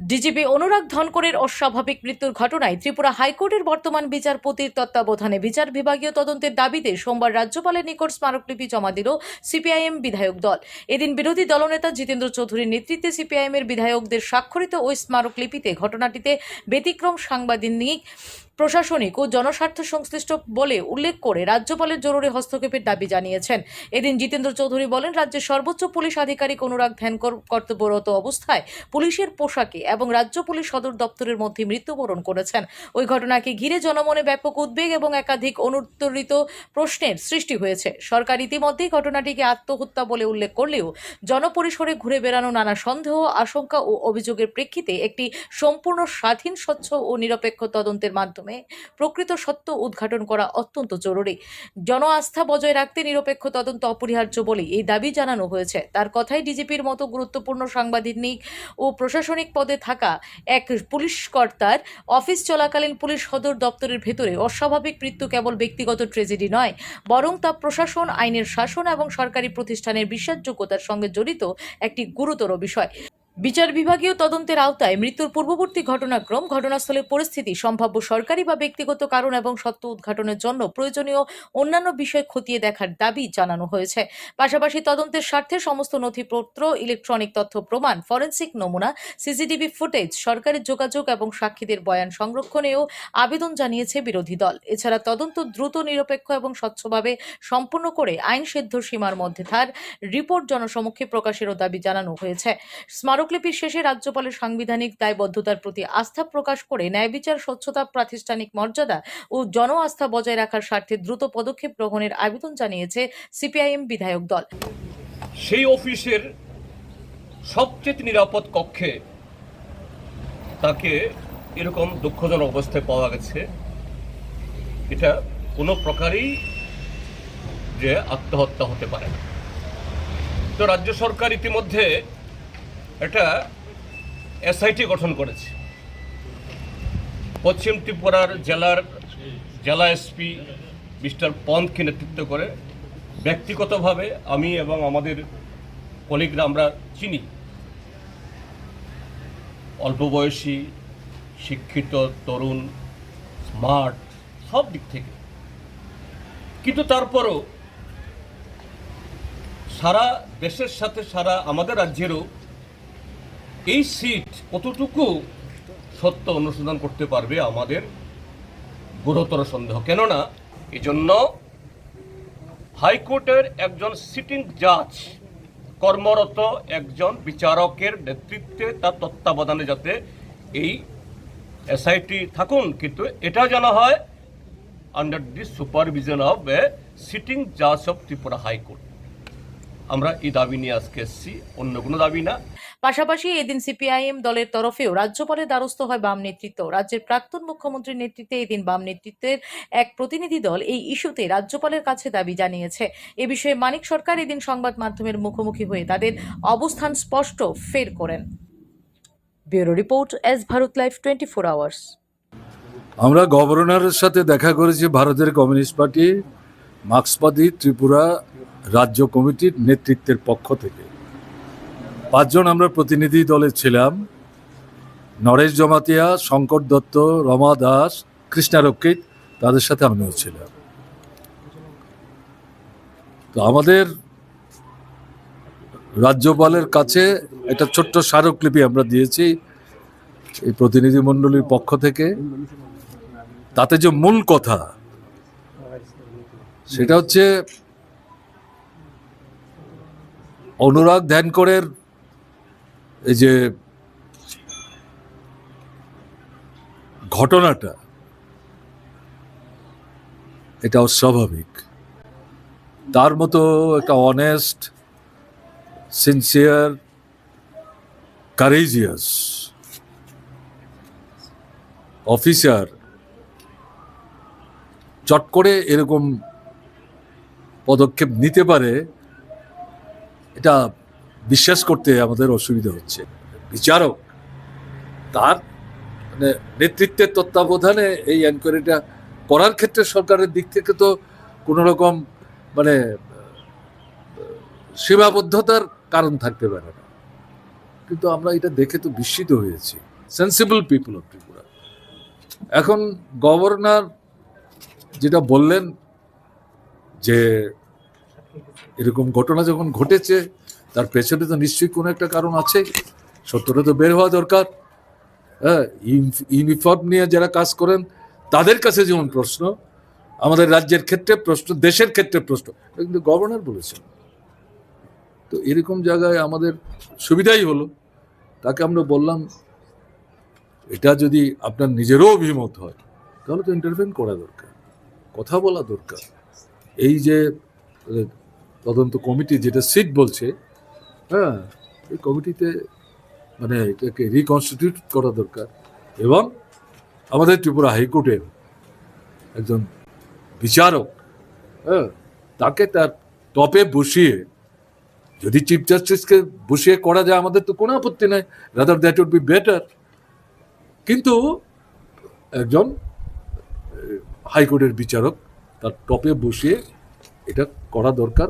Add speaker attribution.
Speaker 1: DGP অনুরাগ ধনকরের অস্বাভাবিক মৃত্যুর ঘটনায় ত্রিপুরা হাইকোর্টের বর্তমান বিচারপতির তত্ত্বাবধানে বিচার বিভাগীয় তদন্তের দাবিতে সোমবার রাজ্যপালের নিকট স্মারকলিপি জমা দিল সিপিআইএম বিধায়ক দল। এদিন বিরোধী দলনেতা জিতেন্দ্র চৌধুরীর নেতৃত্বে সিপিআইএমের বিধায়কদের স্বাক্ষরিত ওই স্মারকলিপিতে ঘটনাটিতে ব্যতিক্রম সাংবাদিক, প্রশাসনিক ও জনস্বার্থ সংশ্লিষ্ট বলে উল্লেখ করে রাজ্যপালের জরুরি হস্তক্ষেপের দাবি জানিয়েছেন। এদিন জিতেন্দ্র চৌধুরী বলেন, রাজ্যের সর্বোচ্চ পুলিশ আধিকারিক অনুরাগ ধ্যানকর কর্তব্যরত অবস্থায় পুলিশের পোশাকে এবং রাজ্য পুলিশ সদর দপ্তরের মধ্যে মৃত্যুবরণ করেছেন। ওই ঘটনাকে ঘিরে জনমনে ব্যাপক উদ্বেগ এবং একাধিক অনুত্তরিত প্রশ্নের সৃষ্টি হয়েছে। সরকার ইতিমধ্যেই ঘটনাটিকে আত্মহত্যা বলে উল্লেখ করলেও জনপরিসরে ঘুরে বেড়ানো নানা সন্দেহ, আশঙ্কা ও অভিযোগের প্রেক্ষিতে একটি সম্পূর্ণ স্বাধীন, স্বচ্ছ ও নিরপেক্ষ তদন্তের মাধ্যমে প্রকৃত সত্য উদ্ঘাটন করা অত্যন্ত জরুরি। জন আস্থা বজায় রাখতে নিরপেক্ষ তদন্ত অপরিহার্য বলে এই দাবি জানানো হয়েছে। তার কথায় ডিজিপির মতো গুরুত্বপূর্ণ সাংবাদিক ও প্রশাসনিক পদে থাকা এক পুলিশ কর্তার অফিস চলাকালীন পুলিশ সদর দপ্তরের ভেতরে অস্বাভাবিক মৃত্যু কেবল ব্যক্তিগত ট্র্যাজেডি নয়, বরং তা প্রশাসন, আইনের শাসন এবং সরকারি প্রতিষ্ঠানের বিশ্বাসযোগ্যতার সঙ্গে জড়িত একটি গুরুতর বিষয়। বিচার বিভাগীয় তদন্তের আওতায় মৃত্যুর পূর্ববর্তী ঘটনাক্রম, ঘটনাস্থলের পরিস্থিতি, সম্ভাব্য সরকারি বা ব্যক্তিগত কারণ এবং সত্য উদ্ঘাটনের জন্য প্রয়োজনীয় অন্যান্য বিষয় খতিয়ে দেখার দাবি জানানো হয়েছে। পাশাপাশি তদন্তের স্বার্থে সমস্ত নথিপত্র, ইলেকট্রনিক তথ্য প্রমাণ, ফরেনসিক নমুনা, সিসিটিভি ফুটেজ, সরকারি যোগাযোগ এবং সাক্ষীদের বয়ান সংরক্ষণেও আবেদন জানিয়েছে বিরোধী দল। এছাড়া তদন্ত দ্রুত, নিরপেক্ষ এবং স্বচ্ছভাবে সম্পন্ন করে আইনসিদ্ধ সীমার মধ্যে তার রিপোর্ট জনসমক্ষে প্রকাশেরও দাবি জানানো হয়েছে। স্মারকলিপির শেষে রাজ্যপালের সাংবিধানিক দায়বদ্ধতার প্রতি আস্থা প্রকাশ করে ন্যায় বিচার, স্বচ্ছতা, প্রাতিষ্ঠানিক মর্যাদা ও জন আস্থা বজায় রাখার স্বার্থে দ্রুত পদক্ষেপ গ্রহণের আবেদন জানিয়েছে সিপিআইএম বিধায়ক দল।
Speaker 2: সেই অফিসের সবচেয়ে নিরাপদ কক্ষে তাকে এরকম দুঃখজনক অবস্থায় পাওয়া গেছে, এটা কোনো প্রকারেই যে আত্মহত্যা হতে পারে না। তো রাজ্য সরকার ইতিমধ্যে একটা এসআইটি গঠন করেছে। পশ্চিম ত্রিপুরার জেলা এসপি মিস্টার পন্থকে নেতৃত্ব করে ব্যক্তিগতভাবে আমি এবং আমাদের কলিগরা আমরা চিনি, অল্প বয়সী, শিক্ষিত, তরুণ, স্মার্ট, সব দিক থেকে। কিন্তু তারপরও সারা দেশের সাথে সারা আমাদের রাজ্যেরও এই সিট কতটুকু সত্য অনুসন্ধান করতে পারবে আমাদের গুরুতর সন্দেহ। কেননা এই জন্য হাইকোর্টের একজন সিটিং জাজ, কর্মরত একজন বিচারকের নেতৃত্বে, তার তত্ত্বাবধানে যাতে এই এসআইটি থাকুন, কিন্তু এটা জানা হয় under the supervision of a sitting জাজ অফ ত্রিপুরা হাইকোর্ট। আমরা এই দাবি নিয়ে আজকে এসেছি, অন্য কোনো দাবি না।
Speaker 1: পাশাপাশি এদিন সিপিআইএম দলের তরফেও রাজ্যপালের দ্বারস্থ হয় বাম নেতৃত্ব। রাজ্যের প্রাক্তন মুখ্যমন্ত্রীর নেতৃত্বে এদিন বাম নেতৃত্বের এক প্রতিনিধি দল এই ইস্যুতে রাজ্যপালের কাছে দাবি জানিয়েছে। এ বিষয়ে মানিক সরকার এদিন সংবাদ মাধ্যমের মুখোমুখি হয়ে তাদের অবস্থান স্পষ্ট ফের করেন। Bureau report, S Bharat live 24 hours.
Speaker 3: আমরা গভর্নরের সাথে দেখা করেছি ভারতের কমিউনিস্ট পার্টি, মার্ক্সবাদী ত্রিপুরা রাজ্য কমিটির নেতৃত্বের পক্ষ থেকে 5 জন আমরা প্রতিনিধি দলে ছিলাম। নরেশ জমাতিয়া, শঙ্কর দত্ত, রমা দাস, কৃষ্ণা রক্ষিত, তাদের সাথে আমিও ছিলাম। তো আমাদের রাজ্যপালের কাছে একটা ছোট্ট স্মারকলিপি আমরা দিয়েছি এই প্রতিনিধি মণ্ডলীর পক্ষ থেকে। তাতে যে মূল কথা সেটা হচ্ছে অনুরাগ ধ্যানকরের এই যে ঘটনাটা, এটা অস্বাভাবিক। তার মতো একটা অনেস্ট, সিনসিয়ার, কারেজিয়াস অফিসার চট করে এরকম পদক্ষেপ নিতে পারে, এটা বিশ্বাস করতে আমাদের অসুবিধা হচ্ছে। বিচারক তার মানে নেতৃত্বের তত্ত্বাবধানে এই এনকোয়ারিটা করার ক্ষেত্রে সরকারের দিক থেকে তো কোনো রকম মানে সীমাবদ্ধতার কারণ থাকতে পারে না, কিন্তু আমরা এটা দেখে তো বিস্মিত হয়েছি। Sensible people of Tripura. এখন গভর্নর যেটা বললেন যে এরকম ঘটনা যখন ঘটেছে তার পেছনে তো নিশ্চয়ই কোনো একটা কারণ আছে, সত্যটা তো বের হওয়া দরকার। হ্যাঁ, ইউনিফর্ম নিয়ে যারা কাজ করেন তাদের কাছে যেমন প্রশ্ন, আমাদের রাজ্যের ক্ষেত্রে প্রশ্ন, দেশের ক্ষেত্রে প্রশ্ন, কিন্তু গভর্নর বলেছেন। তো এরকম জায়গায় আমাদের সুবিধাই হলো, তাকে আমরা বললাম এটা যদি আপনার নিজেরও অভিমত হয় তাহলে তো ইন্টারভেন করা দরকার, কথা বলা দরকার। এই যে তদন্ত কমিটি যেটা সিট বলছে, হ্যাঁ, এই কমিটিতে মানে এটাকে রিকনস্টিটিউট করা দরকার এবং আমাদের ত্রিপুরা হাইকোর্টের একজন বিচারক, হ্যাঁ, তাকে তার টপে বসিয়ে, যদি চিফ জাস্টিসকে বসিয়ে করা যায় আমাদের তো কোনো আপত্তি নাই, rather that would be better. কিন্তু একজন হাইকোর্টের বিচারক তার টপে বসিয়ে এটা করা দরকার।